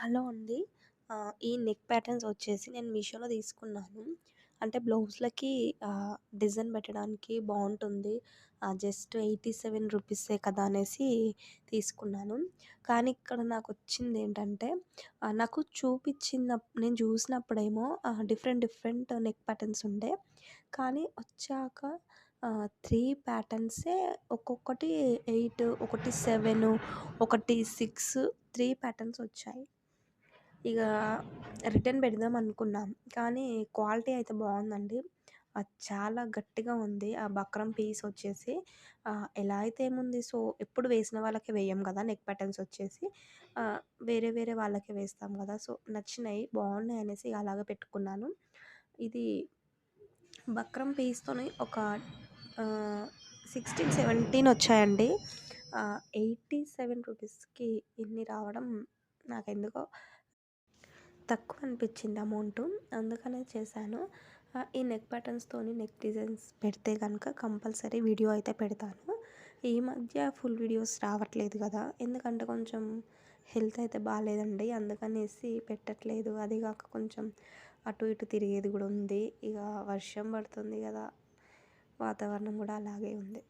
Hello అండి. ఈ neck patterns వచ్చేసి నేను మీషోలో తీసుకున్నాను. అంటే బ్లౌజ్‌లకి డిజైన్ పెట్టడానికి బావుంటుంది. జస్ట్ 87 రూపీసే కదా అనేసి తీసుకున్నాను. కానీ ఇక్కడ నాకొచ్చిందేంటంటే నాకు నేను చూసినప్పుడేమో డిఫరెంట్ డిఫరెంట్ నెక్ ప్యాటర్న్స్ ఉండే. కానీ వచ్చాక 3 ప్యాటర్న్సే ఒక్కొక్కటి 8, ఒకటి 7, ఒకటి 6, 3 ప్యాటర్న్స్ వచ్చాయి. ఇక రిటర్న్ పెడదాం అనుకున్నాం. కానీ క్వాలిటీ అయితే బావుందండి. అది చాలా గట్టిగా ఉంది. ఆ బక్రం పీస్ వచ్చేసి ఎలా అయితే ఏముంది, సో ఎప్పుడు వేసిన వాళ్ళకే వేయం కదా! నెక్ ప్యాటర్న్స్ వచ్చేసి ఆహ్, వేరే వేరే వాళ్ళకే వేస్తాం కదా! సో నచ్చినాయి, బావున్నాయి అనేసి అలాగే పెట్టుకున్నాను. ఇది బక్రం పీస్తోని ఒక 16, 17 వచ్చాయండి. 87 రూపీస్‌కి ఇన్ని రావడం నాకెందుకో తక్కువ అనిపించింది అమౌంటు. అందుకనే చేశాను. ఈ నెక్ ప్యాటర్న్స్‌తోని నెక్ డిజైన్స్ పెడితే గనుక కంపల్సరీ వీడియో అయితే పెడతాను. ఈ మధ్య ఫుల్ వీడియోస్ రావట్లేదు కదా! ఎందుకంటే కొంచెం హెల్త్ అయితే బాలేదండి. అందుకనేసి పెట్టట్లేదు. అది కాక కొంచెం అటు ఇటు తిరిగేది కూడా ఉంది. ఇక వర్షం పడుతుంది కదా! వాతావరణం కూడా అలాగే ఉంది.